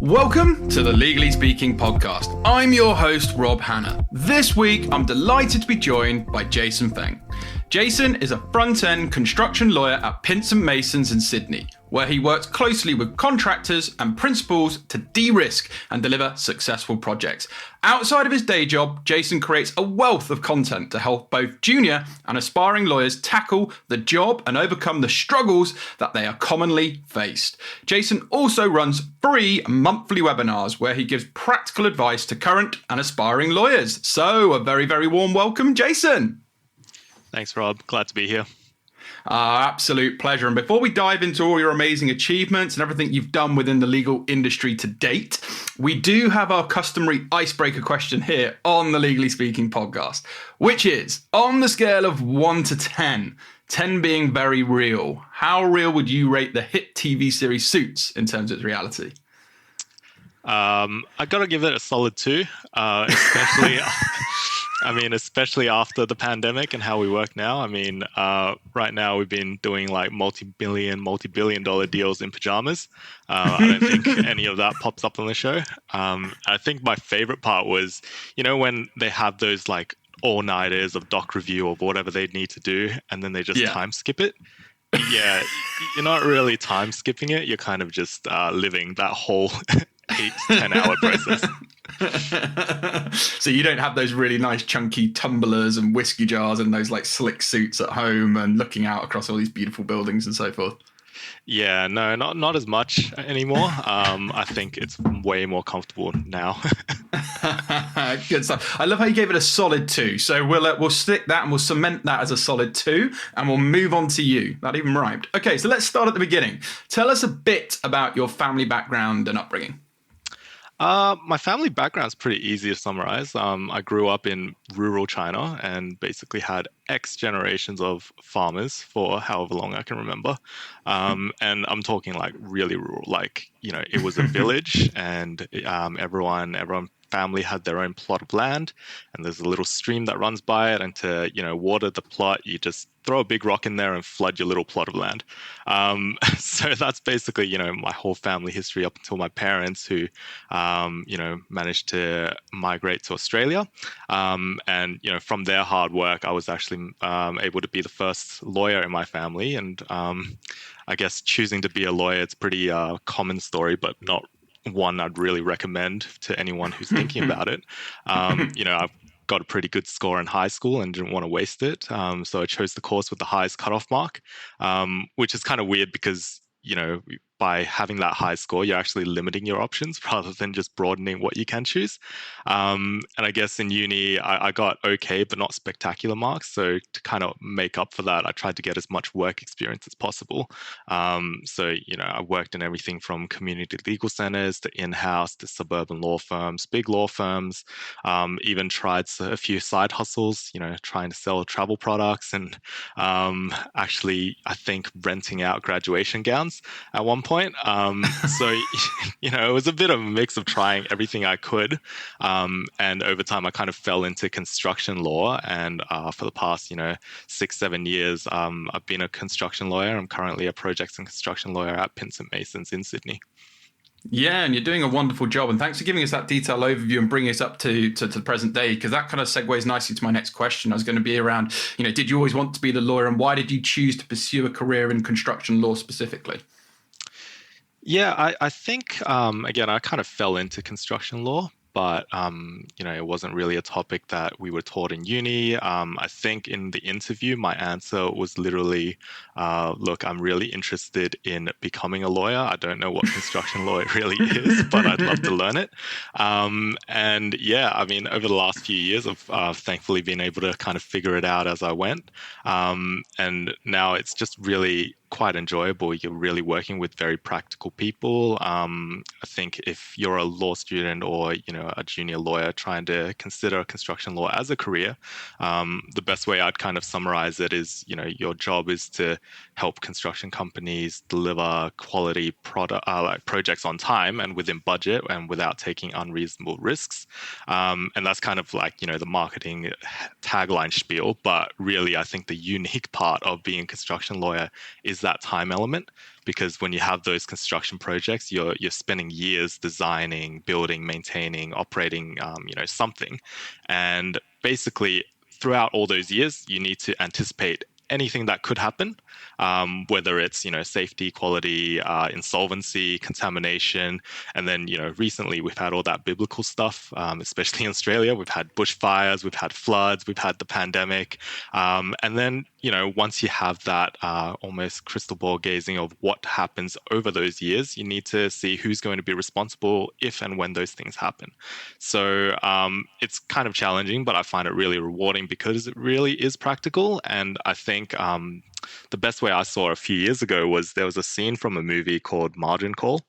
Welcome to the Legally Speaking podcast. I'm your host, Rob Hanna. This week, I'm delighted to be joined by Jason Feng. Jason is a front-end construction lawyer at Pinson Masons in Sydney, where he works closely with contractors and principals to de-risk and deliver successful projects. Outside of his day job, Jason creates a wealth of content to help both junior and aspiring lawyers tackle the job and overcome the struggles that they are commonly faced. Jason also runs free monthly webinars where he gives practical advice to current and aspiring lawyers. So a very, very warm welcome, Jason. Thanks, Rob. Glad to be here. Absolute pleasure. And before we dive into all your amazing achievements and everything you've done within the legal industry to date, we do have our customary icebreaker question here on the Legally Speaking podcast, which is, on the scale of 1 to 10, 10 being very real, how real would you rate the hit TV series Suits in terms of its reality? I got to give it a solid 2, especially after the pandemic and how we work now. Right now we've been doing like multi-billion dollar deals in pajamas. I don't think any of that pops up on the show. I think my favorite part was, when they have those like all-nighters of doc review or whatever they need to do, and then they just time skip it. Yeah, you're not really time skipping it. You're kind of just living that whole 8 to 10 hour process. So you don't have those really nice chunky tumblers and whiskey jars and those like slick suits at home and looking out across all these beautiful buildings and so forth. Yeah, no, not as much anymore. I think it's way more comfortable now. Good stuff. I love how you gave it a solid 2. So we'll stick that and we'll cement that as a solid 2, and we'll move on to you. That even rhymed. Okay, so let's start at the beginning. Tell us a bit about your family background and upbringing. My family background is pretty easy to summarize. I grew up in rural China and basically had X generations of farmers for however long I can remember. And I'm talking like really rural, it was a village and everyone family had their own plot of land, and there's a little stream that runs by it, and to water the plot you just throw a big rock in there and flood your little plot of land. So that's basically my whole family history up until my parents, who managed to migrate to Australia, and from their hard work I was actually able to be the first lawyer in my family. And I guess choosing to be a lawyer, it's a pretty common story, but not one I'd really recommend to anyone who's thinking about it. I've got a pretty good score in high school and didn't want to waste it. So I chose the course with the highest cutoff mark, which is kind of weird because, by having that high score, you're actually limiting your options rather than just broadening what you can choose. And I guess in uni, I got okay, but not spectacular marks. So to kind of make up for that, I tried to get as much work experience as possible. I worked in everything from community legal centers to in-house to suburban law firms, big law firms, even tried a few side hustles, trying to sell travel products and actually, I think, renting out graduation gowns at one point. So, it was a bit of a mix of trying everything I could. And over time, I kind of fell into construction law. And for the past, 6-7 years, I've been a construction lawyer. I'm currently a projects and construction lawyer at Pinson Masons in Sydney. Yeah, and you're doing a wonderful job. And thanks for giving us that detailed overview and bringing us up to the present day, because that kind of segues nicely to my next question. I was going to be around, did you always want to be the lawyer, and why did you choose to pursue a career in construction law specifically? Yeah, I think, again, I kind of fell into construction law, but, it wasn't really a topic that we were taught in uni. I think in the interview, my answer was literally, look, I'm really interested in becoming a lawyer. I don't know what construction law really is, but I'd love to learn it. And yeah, over the last few years, I've thankfully been able to kind of figure it out as I went. And now it's just really quite enjoyable. You're really working with very practical people. I think if you're a law student or a junior lawyer trying to consider construction law as a career, the best way I'd kind of summarize it is your job is to help construction companies deliver quality projects on time and within budget and without taking unreasonable risks. And that's kind of like the marketing tagline spiel, but really I think the unique part of being a construction lawyer is that time element, because when you have those construction projects, you're spending years designing, building, maintaining, operating, something, and basically throughout all those years, you need to anticipate anything that could happen, whether it's safety, quality, insolvency, contamination, and then recently we've had all that biblical stuff, especially in Australia. We've had bushfires, we've had floods, we've had the pandemic, and then once you have that almost crystal ball gazing of what happens over those years, you need to see who's going to be responsible if and when those things happen. So it's kind of challenging, but I find it really rewarding because it really is practical. And I think the best way I saw a few years ago was there was a scene from a movie called Margin Call,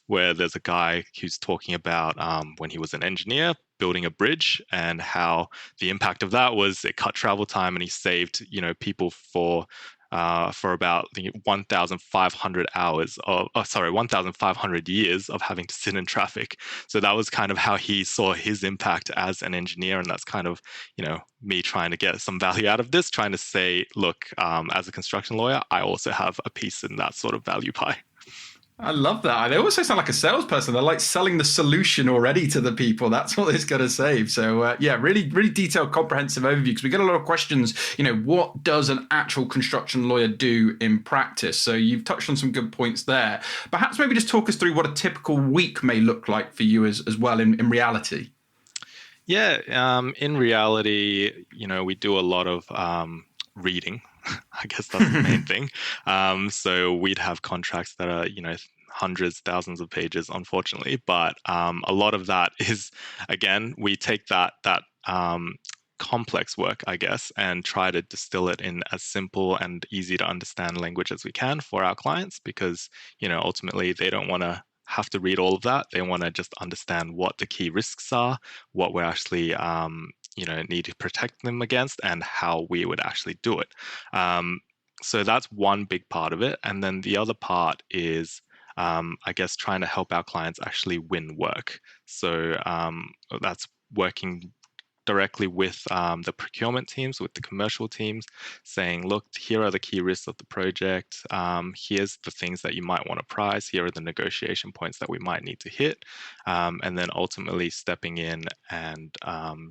where there's a guy who's talking about when he was an engineer building a bridge and how the impact of that was it cut travel time and he saved people for about 1,500 hours of 1,500 years of having to sit in traffic. So that was kind of how he saw his impact as an engineer, and that's kind of me trying to get some value out of this, trying to say, look, as a construction lawyer, I also have a piece in that sort of value pie. I love that. They also sound like a salesperson. They're like selling the solution already to the people. That's what it's going to save. So yeah, really, really detailed, comprehensive overview, because we get a lot of questions, what does an actual construction lawyer do in practice? So you've touched on some good points there. Perhaps maybe just talk us through what a typical week may look like for you as well in reality. Yeah, in reality, we do a lot of reading. I guess that's the main thing. So we'd have contracts that are, hundreds, thousands of pages, unfortunately. But a lot of that is, again, we take that complex work, I guess, and try to distill it in as simple and easy to understand language as we can for our clients, because, ultimately they don't want to have to read all of that. They want to just understand what the key risks are, what we're actually need to protect them against, and how we would actually do it. So that's one big part of it. And then the other part is, I guess, trying to help our clients actually win work. So that's working directly with the procurement teams, with the commercial teams, saying, look, here are the key risks of the project. Here's the things that you might want to price. Here are the negotiation points that we might need to hit. And then ultimately stepping in and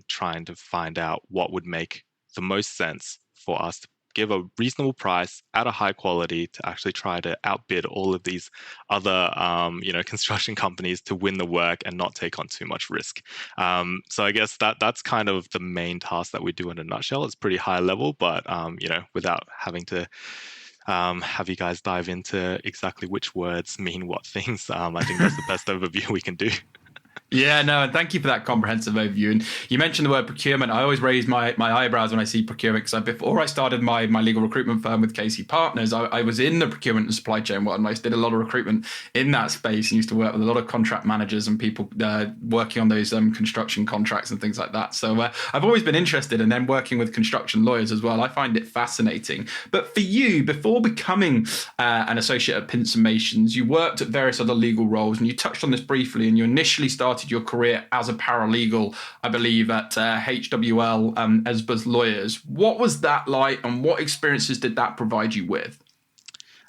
trying to find out what would make the most sense for us to give a reasonable price at a high quality to actually try to outbid all of these other, construction companies to win the work and not take on too much risk. So I guess that's kind of the main task that we do in a nutshell. It's pretty high level, but without having to have you guys dive into exactly which words mean what things, I think that's the best overview we can do. Yeah, no, and thank you for that comprehensive overview. And you mentioned the word procurement. I always raise my eyebrows when I see procurement, because before I started my legal recruitment firm with Casey Partners, I was in the procurement and supply chain world, and I did a lot of recruitment in that space and used to work with a lot of contract managers and people working on those construction contracts and things like that. So I've always been interested, and then working with construction lawyers as well. I find it fascinating. But for you, before becoming an associate at Pinson Masons, you worked at various other legal roles, and you touched on this briefly, and you initially started your career as a paralegal, I believe, at HWL Esbers Lawyers. What was that like, and what experiences did that provide you with?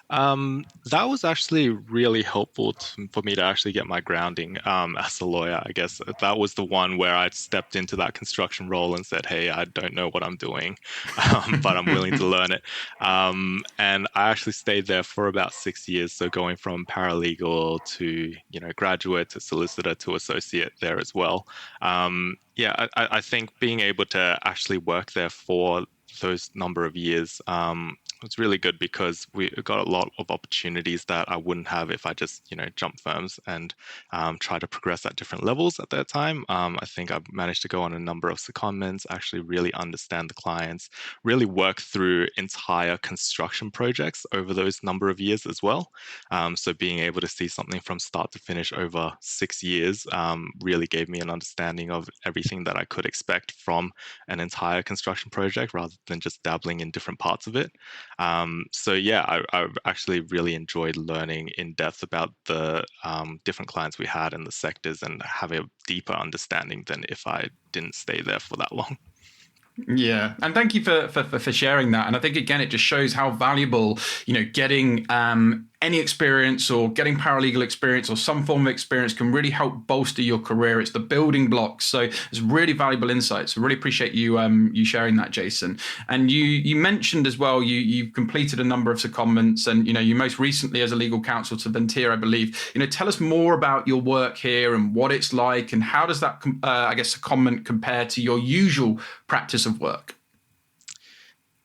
That was actually really helpful for me to actually get my grounding as a lawyer. I guess that was the one where I stepped into that construction role and said, hey, I don't know what I'm doing, but I'm willing to learn it. And I actually stayed there for about 6 years. So going from paralegal to, graduate to solicitor to associate there as well. I think being able to actually work there for those number of years, it's really good, because we got a lot of opportunities that I wouldn't have if I just, jump firms and try to progress at different levels at that time. I think I've managed to go on a number of secondments, actually really understand the clients, really work through entire construction projects over those number of years as well. So being able to see something from start to finish over 6 years really gave me an understanding of everything that I could expect from an entire construction project, rather than just dabbling in different parts of it. I actually really enjoyed learning in depth about the different clients we had and the sectors, and have a deeper understanding than if I didn't stay there for that long. Yeah, and thank you for sharing that. And I think again, it just shows how valuable getting any experience or getting paralegal experience or some form of experience can really help bolster your career. It's the building blocks. So it's really valuable insights. So really appreciate you sharing that, Jason. And you mentioned as well you've completed a number of secondments, and you most recently as a legal counsel to Ventir, I believe. Tell us more about your work here and what it's like, and how does that I guess secondment compare to your usual practice of work?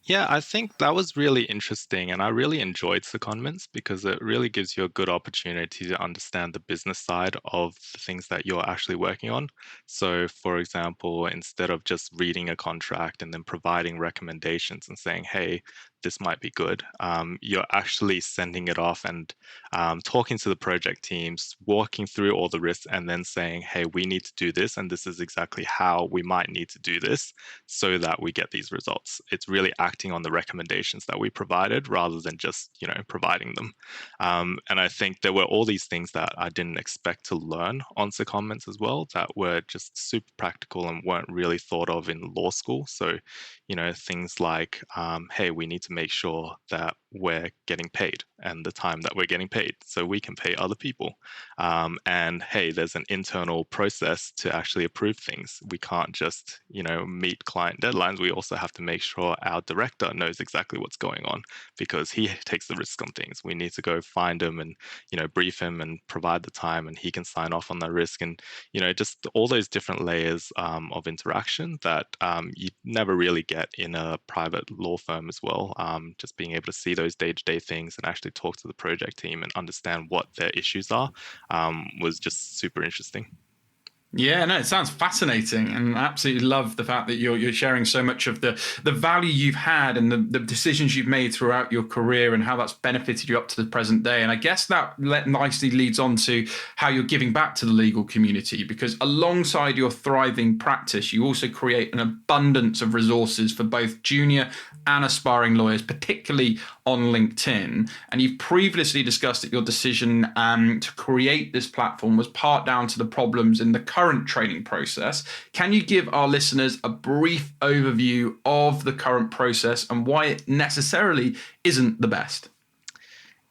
Yeah, I think that was really interesting, and I really enjoyed secondments because it really gives you a good opportunity to understand the business side of the things that you're actually working on. So, for example, instead of just reading a contract and then providing recommendations and saying, "Hey, this might be good," you're actually sending it off and talking to the project teams, walking through all the risks, and then saying, "Hey, we need to do this, and this is exactly how we might need to do this so that we get these results." It's really acting on the recommendations that we provided rather than just, providing them. And I think there were all these things that I didn't expect to learn on secondments as well that were just super practical and weren't really thought of in law school. So, things like, hey, we need to make sure that we're getting paid and the time that we're getting paid so we can pay other people. And hey, there's an internal process to actually approve things. We can't just, meet client deadlines. We also have to make sure our director knows exactly what's going on because he takes the risk on things. We need to go find him and, brief him and provide the time, and he can sign off on that risk. And, just all those different layers of interaction that you never really get in a private law firm as well. Just being able to see those day-to-day things and actually talk to the project team and understand what their issues are was just super interesting. Yeah, no, it sounds fascinating, and I absolutely love the fact that you're sharing so much of the value you've had and the decisions you've made throughout your career and how that's benefited you up to the present day. And I guess that nicely leads on to how you're giving back to the legal community, because alongside your thriving practice, you also create an abundance of resources for both junior and aspiring lawyers, particularly on LinkedIn. And you've previously discussed that your decision to create this platform was part down to the problems in the current training process. Can you give our listeners a brief overview of the current process and why it necessarily isn't the best?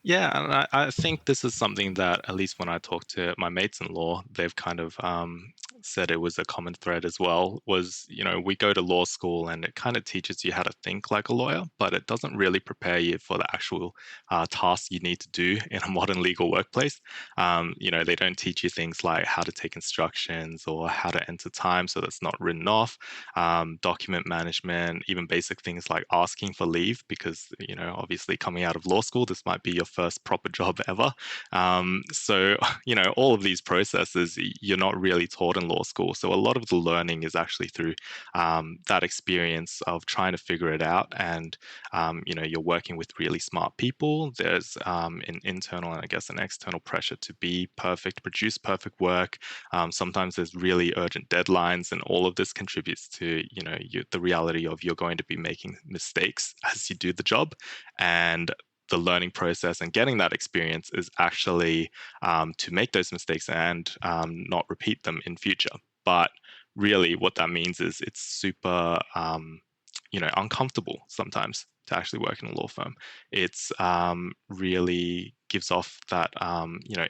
Yeah, and I think this is something that, at least when I talk to my mates in law, they've kind of said it was a common thread as well. Was, we go to law school and it kind of teaches you how to think like a lawyer, but it doesn't really prepare you for the actual tasks you need to do in a modern legal workplace. They don't teach you things like how to take instructions or how to enter time so that's not written off, document management, even basic things like asking for leave, because, obviously coming out of law school, this might be your first proper job ever. So, all of these processes you're not really taught in law school. So a lot of the learning is actually through that experience of trying to figure it out. And, you're working with really smart people. There's an internal and I guess an external pressure to be perfect, produce perfect work. Sometimes there's really urgent deadlines, and all of this contributes to, the reality of you're going to be making mistakes as you do the job. And the learning process and getting that experience is actually to make those mistakes and not repeat them in future. But really, what that means is it's super, uncomfortable sometimes to actually work in a law firm. It's really gives off that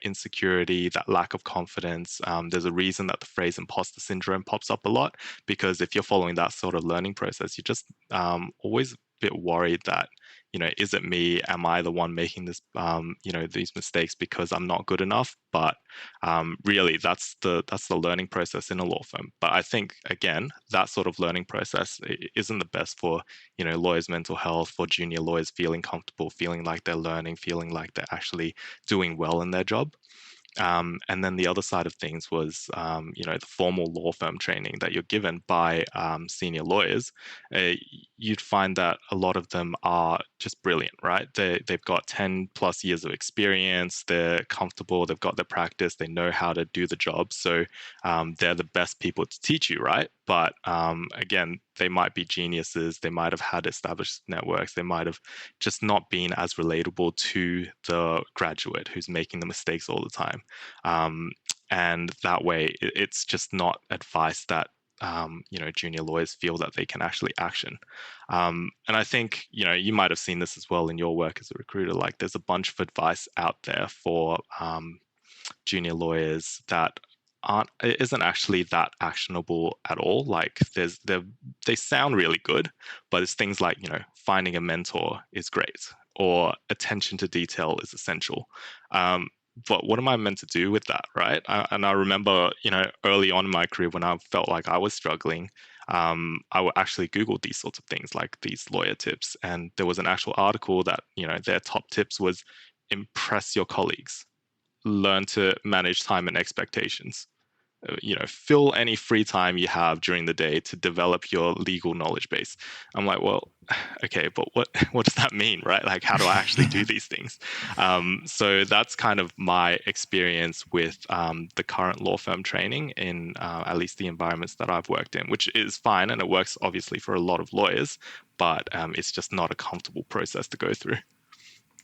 insecurity, that lack of confidence. There's a reason that the phrase imposter syndrome pops up a lot, because if you're following that sort of learning process, you're just always a bit worried that, is it me? Am I the one making this, these mistakes because I'm not good enough? But really, that's the learning process in a law firm. But I think again, that sort of learning process isn't the best for, lawyers' mental health, for junior lawyers feeling comfortable, feeling like they're learning, feeling like they're actually doing well in their job. And then the other side of things was, the formal law firm training that you're given by senior lawyers. You'd find that a lot of them are just brilliant, right? They've got 10 plus years of experience, they're comfortable, they've got their practice, they know how to do the job. So they're the best people to teach you, right? But again, they might be geniuses, they might have had established networks, they might have just not been as relatable to the graduate who's making the mistakes all the time. And that way, it's just not advice that junior lawyers feel that they can actually action. And I think, you might have seen this as well in your work as a recruiter. Like, there's a bunch of advice out there for junior lawyers that isn't actually that actionable at all. Like, they sound really good, but it's things like, finding a mentor is great, or attention to detail is essential. But what am I meant to do with that, right? And I remember, early on in my career when I felt like I was struggling, I would actually Google these sorts of things, like these lawyer tips. And there was an actual article that, their top tips was impress your colleagues, learn to manage time and expectations. Fill any free time you have during the day to develop your legal knowledge base. I'm like, well, okay, but what does that mean, right? Like, how do I actually do these things? So that's kind of my experience with the current law firm training in at least the environments that I've worked in, which is fine, and it works obviously for a lot of lawyers, but it's just not a comfortable process to go through.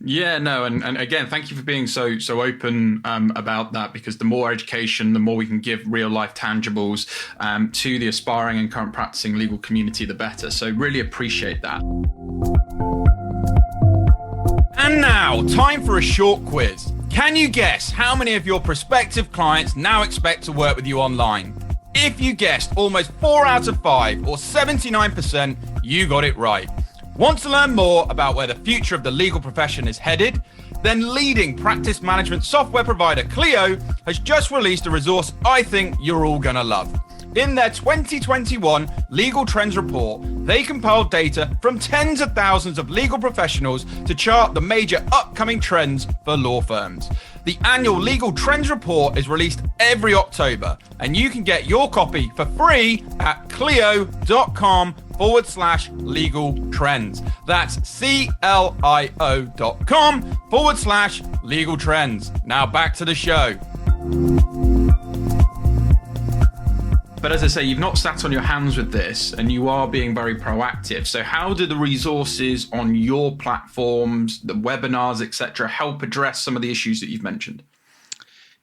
Yeah, no, and again, thank you for being so open about that, because the more education, the more we can give real life tangibles to the aspiring and current practicing legal community, the better. So really appreciate that. And now, time for a short quiz. Can you guess how many of your prospective clients now expect to work with you online? If you guessed almost 4 out of 5, or 79%, you got it right. Want to learn more about where the future of the legal profession is headed? Then leading practice management software provider Clio has just released a resource I think you're all going to love. In their 2021 Legal Trends Report, they compiled data from tens of thousands of legal professionals to chart the major upcoming trends for law firms. The annual Legal Trends Report is released every October, and you can get your copy for free at clio.com/legal trends. That's CLIO.com/legal trends. Now back to the show. But as I say, you've not sat on your hands with this, and you are being very proactive. So how do the resources on your platforms, the webinars, etc., help address some of the issues that you've mentioned?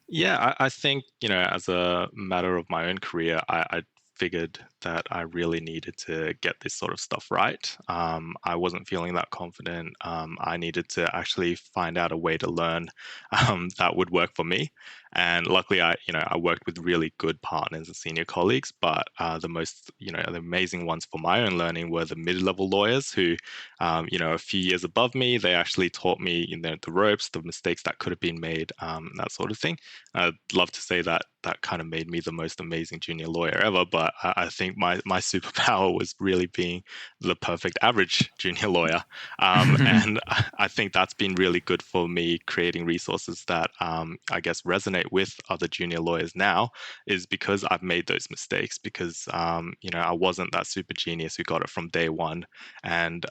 Yeah, I think, as a matter of my own career, I figured that I really needed to get this sort of stuff right. I wasn't feeling that confident. I needed to actually find out a way to learn that would work for me. And luckily, I worked with really good partners and senior colleagues. But the most, the amazing ones for my own learning were the mid-level lawyers who, a few years above me. They actually taught me, the ropes, the mistakes that could have been made, that sort of thing. I'd love to say that kind of made me the most amazing junior lawyer ever. But I think my superpower was really being the perfect average junior lawyer. And I think that's been really good for me, creating resources that I guess resonate with other junior lawyers now, is because I've made those mistakes, because I wasn't that super genius who got it from day one. And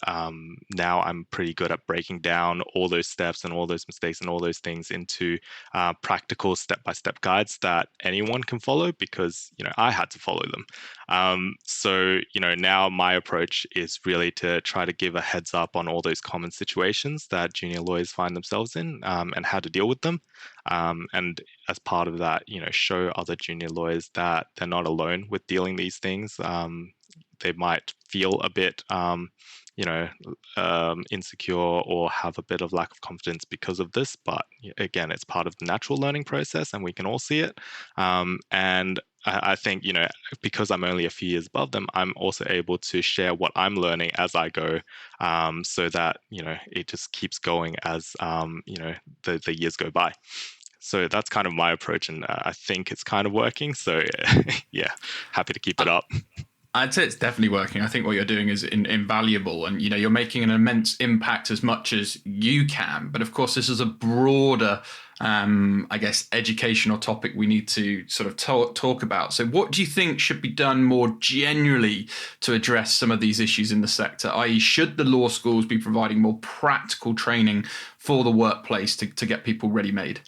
now I'm pretty good at breaking down all those steps and all those mistakes and all those things into practical step-by-step guides that anyone can follow, because I had to follow them. So now my approach is really to try to give a heads up on all those common situations that junior lawyers find themselves in, and how to deal with them. And as part of that, show other junior lawyers that they're not alone with dealing these things. They might feel a bit insecure or have a bit of lack of confidence because of this, but again, it's part of the natural learning process, and we can all see it. And I think, because I'm only a few years above them, I'm also able to share what I'm learning as I go, so that it just keeps going as the years go by. So that's kind of my approach, and I think it's kind of working. So yeah, happy to keep it up. I'd say it's definitely working. I think what you're doing is invaluable, and you're making an immense impact as much as you can. But of course, this is a broader, I guess, educational topic we need to sort of talk about. So what do you think should be done more generally to address some of these issues in the sector? I.e., should the law schools be providing more practical training for the workplace to get people ready-made?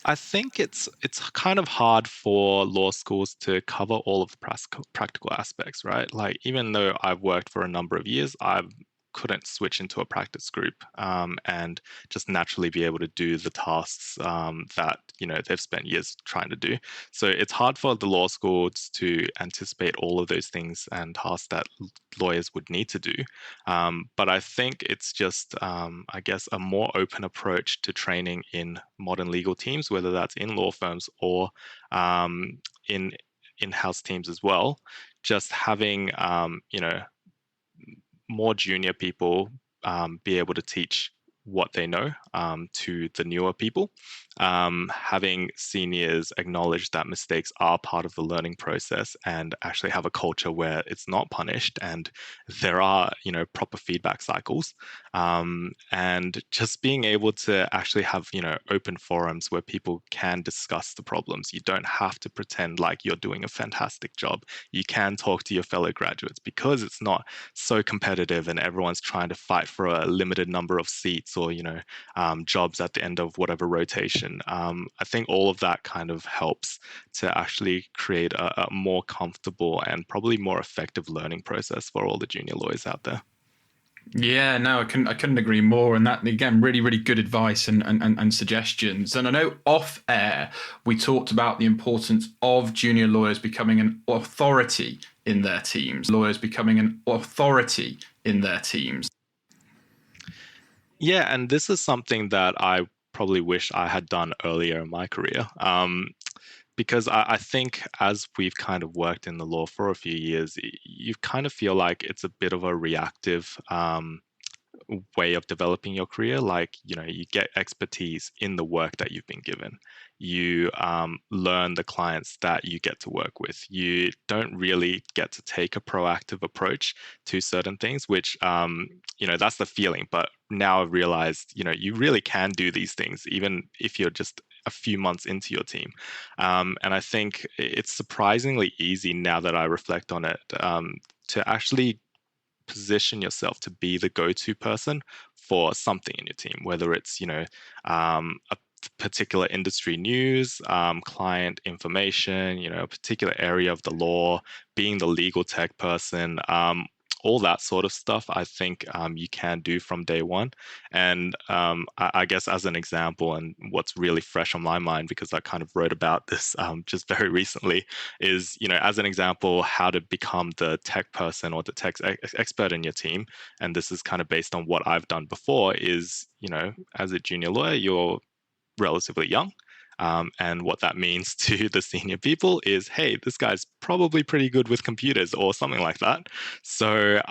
I think it's kind of hard for law schools to cover all of the practical aspects, right? Like, even though I've worked for a number of years, I've couldn't switch into a practice group and just naturally be able to do the tasks that they've spent years trying to do. So it's hard for the law schools to anticipate all of those things and tasks that lawyers would need to do. But I think it's just, I guess, a more open approach to training in modern legal teams, whether that's in law firms or in in-house teams as well. Just having, more junior people be able to teach what they know to the newer people. Having seniors acknowledge that mistakes are part of the learning process and actually have a culture where it's not punished and there are, proper feedback cycles. And just being able to actually have, open forums where people can discuss the problems. You don't have to pretend like you're doing a fantastic job. You can talk to your fellow graduates because it's not so competitive and everyone's trying to fight for a limited number of seats or jobs at the end of whatever rotation. I think all of that kind of helps to actually create a more comfortable and probably more effective learning process for all the junior lawyers out there. Yeah, no, I couldn't agree more. And that, again, really, really good advice and suggestions. And I know off air, we talked about the importance of junior lawyers becoming an authority in their teams, lawyers becoming an authority in their teams. Yeah, and this is something that I probably wish I had done earlier in my career. Because I think as we've kind of worked in the law for a few years, you kind of feel like it's a bit of a reactive way of developing your career. Like, you get expertise in the work that you've been given. You learn the clients that you get to work with. You don't really get to take a proactive approach to certain things, which, that's the feeling. But now I've realized, you really can do these things, even if you're just a few months into your team. And I think it's surprisingly easy now that I reflect on it to actually position yourself to be the go-to person for something in your team, whether it's a particular industry news, client information, a particular area of the law, being the legal tech person, all that sort of stuff. I think you can do from day one. And I guess as an example, and what's really fresh on my mind because I kind of wrote about this just very recently, is as an example, how to become the tech person or the tech expert in your team. And this is kind of based on what I've done before. Is as a junior lawyer, you're relatively young. And what that means to the senior people is, hey, this guy's probably pretty good with computers or something like that. So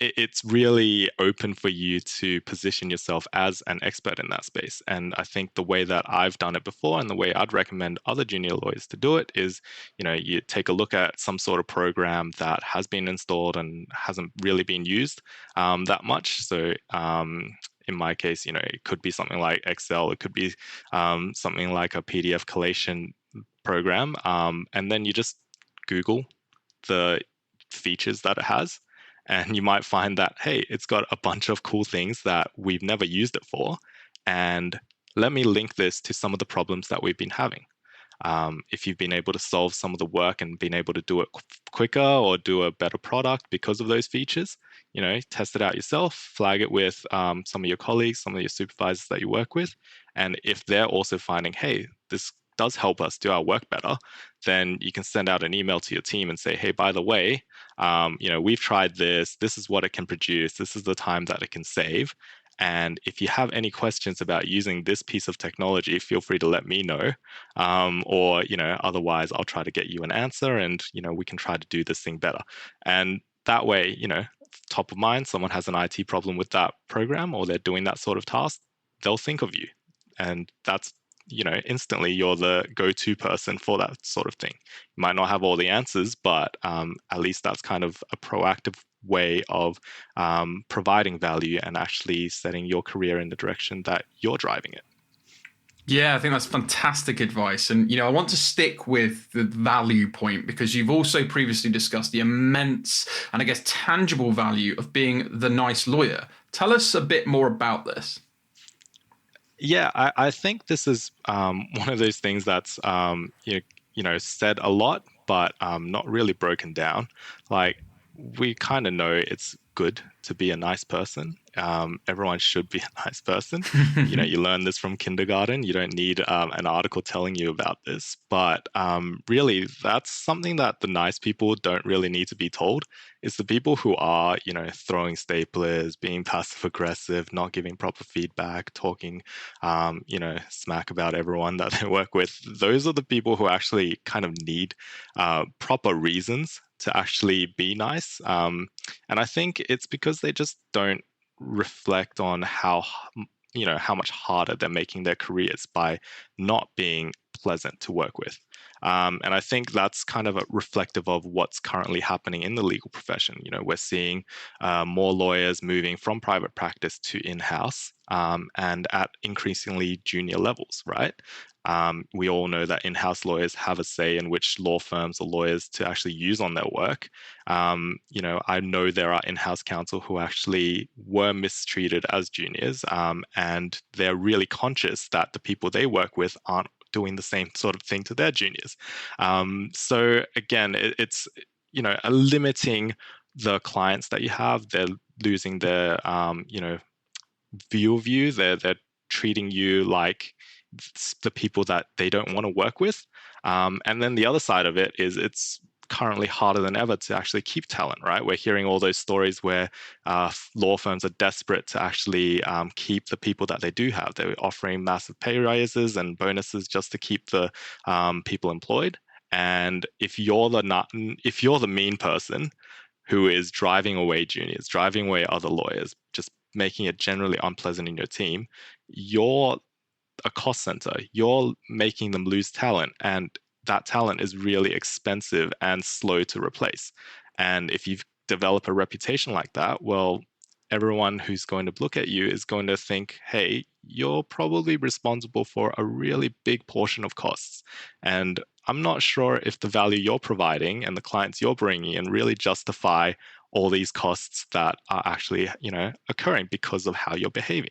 it's really open for you to position yourself as an expert in that space. And I think the way that I've done it before and the way I'd recommend other junior lawyers to do it is, you take a look at some sort of program that has been installed and hasn't really been used that much. So in my case, it could be something like Excel. It could be something like a PDF collation program. And then you just Google the features that it has. And you might find that, hey, it's got a bunch of cool things that we've never used it for. And let me link this to some of the problems that we've been having. If you've been able to solve some of the work and been able to do it quicker or do a better product because of those features, test it out yourself, flag it with some of your colleagues, some of your supervisors that you work with. And if they're also finding, hey, this does help us do our work better, then you can send out an email to your team and say, hey, by the way, we've tried this. This is what it can produce. This is the time that it can save. And if you have any questions about using this piece of technology, feel free to let me know. Or, otherwise I'll try to get you an answer and, we can try to do this thing better. And that way, top of mind, someone has an IT problem with that program or they're doing that sort of task, they'll think of you. And that's, instantly you're the go-to person for that sort of thing. You might not have all the answers, but at least that's kind of a proactive way of providing value and actually setting your career in the direction that you're driving it. Yeah, I think that's fantastic advice. And, I want to stick with the value point because you've also previously discussed the immense and I guess tangible value of being the nice lawyer. Tell us a bit more about this. Yeah, I think this is one of those things that's, said a lot, but not really broken down. Like, we kind of know it's good to be a nice person. Everyone should be a nice person. You learn this from kindergarten. You don't need an article telling you about this. But really, that's something that the nice people don't really need to be told. It's the people who are, throwing staplers, being passive aggressive, not giving proper feedback, talking, smack about everyone that they work with. Those are the people who actually kind of need proper reasons to actually be nice. And I think it's because they just don't reflect on how much harder they're making their careers by not being pleasant to work with. And I think that's kind of reflective of what's currently happening in the legal profession. We're seeing more lawyers moving from private practice to in-house, and at increasingly junior levels, right? We all know that in-house lawyers have a say in which law firms or lawyers to actually use on their work. I know there are in-house counsel who actually were mistreated as juniors, and they're really conscious that the people they work with aren't doing the same sort of thing to their juniors. So again, it's limiting the clients that you have. They're losing their view of you. They're treating you like the people that they don't want to work with. And then the other side of it is it's currently harder than ever to actually keep talent, right? We're hearing all those stories where law firms are desperate to actually keep the people that they do have. They're offering massive pay raises and bonuses just to keep the people employed. And if you're the mean person who is driving away juniors, driving away other lawyers, just making it generally unpleasant in your team, you're a cost center. You're making them lose talent, and that talent is really expensive and slow to replace. And if you develop a reputation like that, well, everyone who's going to look at you is going to think, hey, you're probably responsible for a really big portion of costs. And I'm not sure if the value you're providing and the clients you're bringing in really justify all these costs that are actually, occurring because of how you're behaving.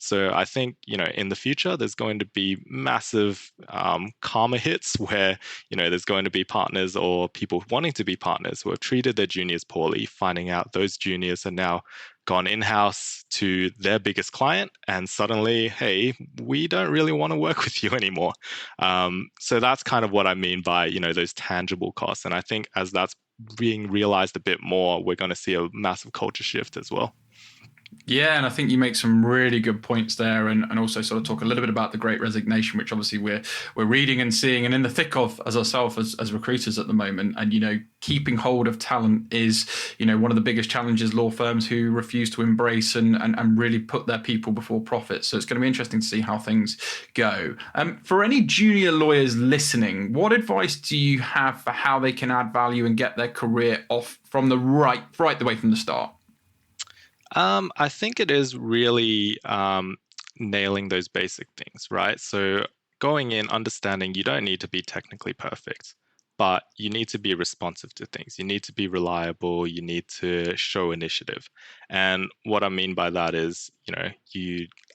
So I think, in the future, there's going to be massive karma hits where, there's going to be partners or people wanting to be partners who have treated their juniors poorly, finding out those juniors are now gone in-house to their biggest client, and suddenly, hey, we don't really want to work with you anymore. So that's kind of what I mean by, those tangible costs. And I think as that's being realized a bit more, we're going to see a massive culture shift as well. Yeah, and I think you make some really good points there, and also sort of talk a little bit about the Great Resignation, which obviously we're reading and seeing and in the thick of as ourselves as recruiters at the moment. And keeping hold of talent is one of the biggest challenges law firms who refuse to embrace and really put their people before profit. So it's going to be interesting to see how things go. For any junior lawyers listening, what advice do you have for how they can add value and get their career off from the right the way from the start? I think it is really nailing those basic things, right? So going in, understanding you don't need to be technically perfect, but you need to be responsive to things. You need to be reliable. You need to show initiative. And what I mean by that is,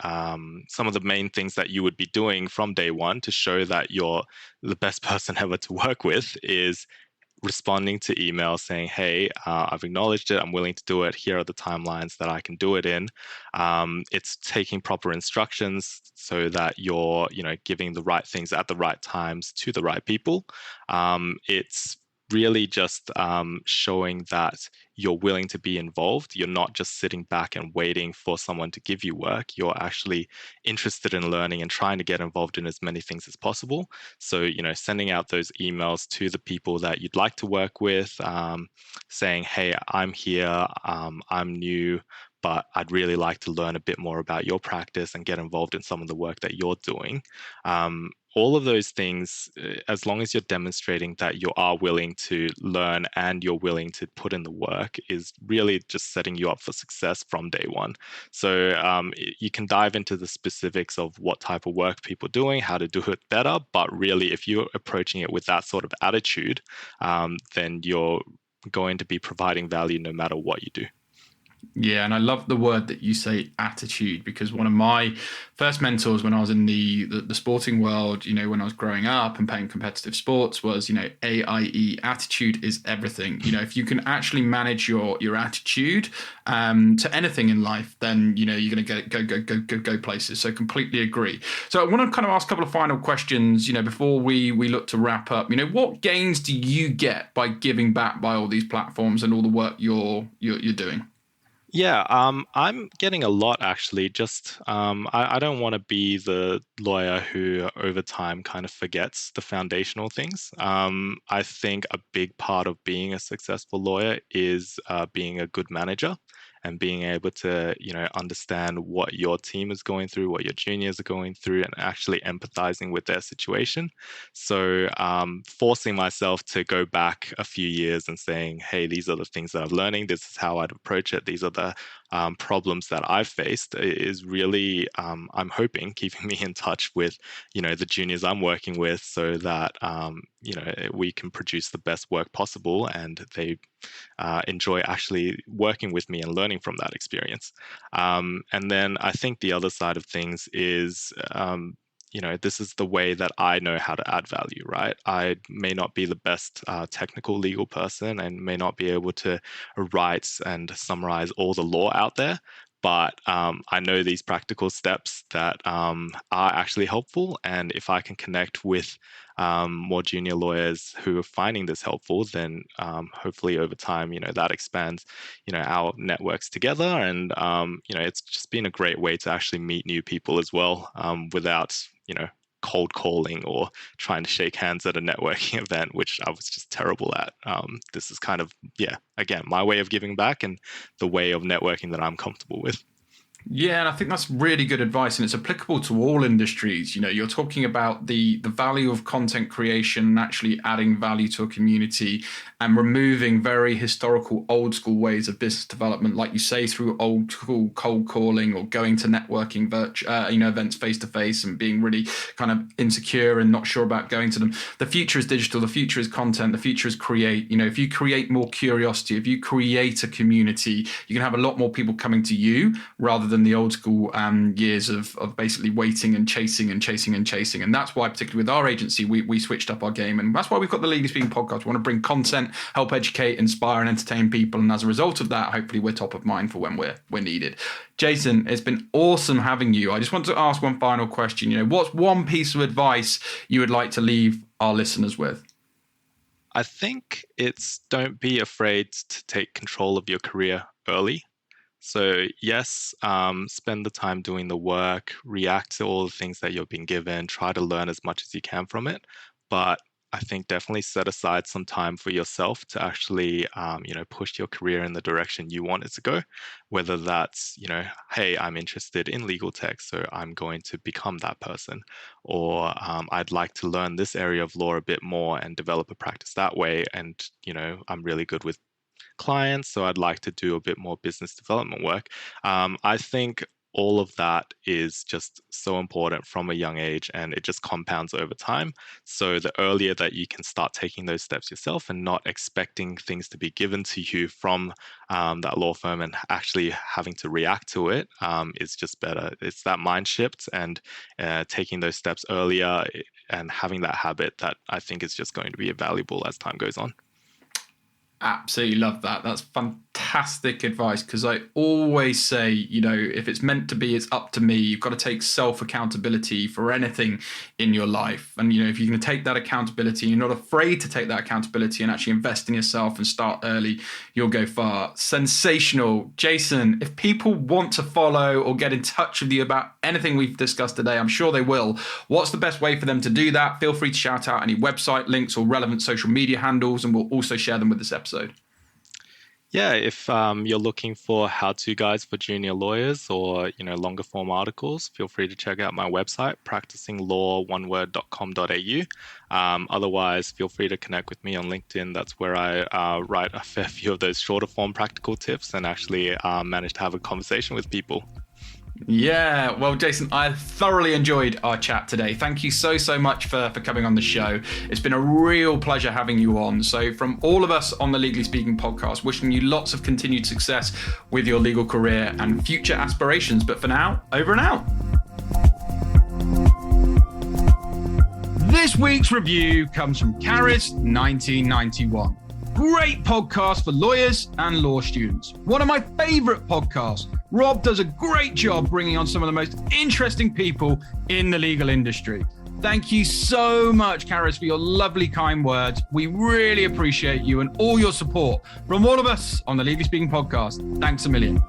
some of the main things that you would be doing from day one to show that you're the best person ever to work with is responding to emails saying, hey, I've acknowledged it. I'm willing to do it. Here are the timelines that I can do it in. It's taking proper instructions so that you're, giving the right things at the right times to the right people. It's really just showing that you're willing to be involved. You're not just sitting back and waiting for someone to give you work. You're actually interested in learning and trying to get involved in as many things as possible. So, sending out those emails to the people that you'd like to work with, saying, hey, I'm here, I'm new, but I'd really like to learn a bit more about your practice and get involved in some of the work that you're doing. All of those things, as long as you're demonstrating that you are willing to learn and you're willing to put in the work, is really just setting you up for success from day one. So you can dive into the specifics of what type of work people are doing, how to do it better. But really, if you're approaching it with that sort of attitude, then you're going to be providing value no matter what you do. Yeah, and I love the word that you say, attitude, because one of my first mentors when I was in the sporting world, when I was growing up and playing competitive sports was, AIE, attitude is everything. If you can actually manage your attitude to anything in life, then you're going to go places. So completely agree. So I want to kind of ask a couple of final questions, before we look to wrap up. What gains do you get by giving back by all these platforms and all the work you're doing? Yeah, I'm getting a lot actually. Just I don't want to be the lawyer who over time kind of forgets the foundational things. I think a big part of being a successful lawyer is being a good manager and being able to, understand what your team is going through, what your juniors are going through, and actually empathizing with their situation. So, forcing myself to go back a few years and saying, hey, these are the things that I'm learning. This is how I'd approach it. These are the problems that I've faced is really, I'm hoping, keeping me in touch with, the juniors I'm working with so that, we can produce the best work possible and they enjoy actually working with me and learning from that experience. And then I think the other side of things is, this is the way that I know how to add value, right? I may not be the best technical legal person and may not be able to write and summarize all the law out there. But I know these practical steps that are actually helpful. And if I can connect with more junior lawyers who are finding this helpful, then hopefully over time, that expands, our networks together. And, it's just been a great way to actually meet new people as well without, cold calling or trying to shake hands at a networking event, which I was just terrible at. This is kind of, yeah, again, my way of giving back and the way of networking that I'm comfortable with. Yeah, and I think that's really good advice, and it's applicable to all industries. You're talking about the value of content creation and actually adding value to a community and removing very historical, old school ways of business development, like you say, through old school cold calling or going to networking events face to face and being really kind of insecure and not sure about going to them. The future is digital. The future is content. The future is create. If you create more curiosity, if you create a community, you can have a lot more people coming to you rather than the old school years of basically waiting and chasing and chasing and chasing. And that's why, particularly with our agency, we switched up our game. And that's why we've got the Legally Speaking podcast. We want to bring content, help educate, inspire, and entertain people. And as a result of that, hopefully we're top of mind for when we're needed. Jason, it's been awesome having you. I just want to ask one final question. What's one piece of advice you would like to leave our listeners with? I think it's don't be afraid to take control of your career early. So yes, spend the time doing the work, react to all the things that you're being given, try to learn as much as you can from it. But I think definitely set aside some time for yourself to actually, push your career in the direction you want it to go. Whether that's, hey, I'm interested in legal tech, so I'm going to become that person, or I'd like to learn this area of law a bit more and develop a practice that way. And, I'm really good with clients, so I'd like to do a bit more business development work. I think all of that is just so important from a young age and it just compounds over time. So the earlier that you can start taking those steps yourself and not expecting things to be given to you from that law firm and actually having to react to it is just better. It's that mind shift and taking those steps earlier and having that habit that I think is just going to be valuable as time goes on. Absolutely love that. That's fantastic advice, because I always say, if it's meant to be, it's up to me. You've got to take self-accountability for anything in your life. And, if you're going to take that accountability, you're not afraid to take that accountability and actually invest in yourself and start early, you'll go far. Sensational. Jason, if people want to follow or get in touch with you about anything we've discussed today, I'm sure they will. What's the best way for them to do that? Feel free to shout out any website links or relevant social media handles, and we'll also share them with this episode. Yeah, if you're looking for how-to guides for junior lawyers or longer form articles, feel free to check out my website, practicinglawoneword.com.au. Otherwise, feel free to connect with me on LinkedIn. That's where I write a fair few of those shorter form practical tips and actually manage to have a conversation with people. Yeah, well, Jason, I thoroughly enjoyed our chat today. Thank you so much for coming on the show. It's been a real pleasure having you on. So from all of us on the Legally Speaking podcast, wishing you lots of continued success with your legal career and future aspirations. But for now, over and out. This week's review comes from Caris 1991. Great podcast for lawyers and law students. One of my favorite podcasts. Rob does a great job bringing on some of the most interesting people in the legal industry. Thank you so much, Caris, for your lovely, kind words. We really appreciate you and all your support from all of us on the Legally Speaking podcast. Thanks a million.